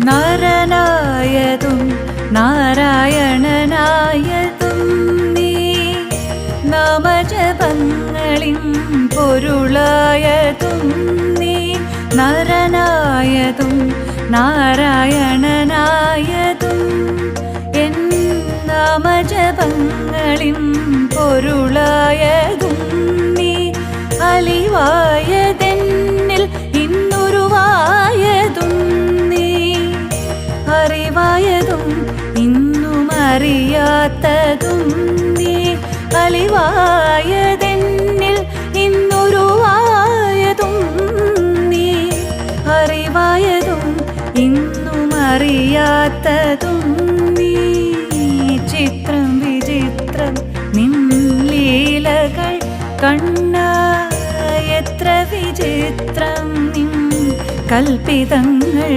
നരനായതും നാരായണനായതും നീ നാമജപങ്ങളിൻ പൊരുളായതും നീ നരനായതും നാരായണനായതും എൻ നാമജപങ്ങളിൻ പൊരുളായതും നീ അലിവായതെന്നിൽ ഇന്നുരുവായതും നീ അറിവായതും ഇന്നും അറിയാത്തതും നീ അലിവായതെന്നിൽ ഇന്നുരുവായതും നീ അറിവായതും ഇന്നും അറിയാത്തതും നീ ചിത്രം വിചിത്രം നിൻ ലീലകൾ കണ്ണാ എത്ര വിചിത്രം നിൻ കൽപ്പിതങ്ങൾ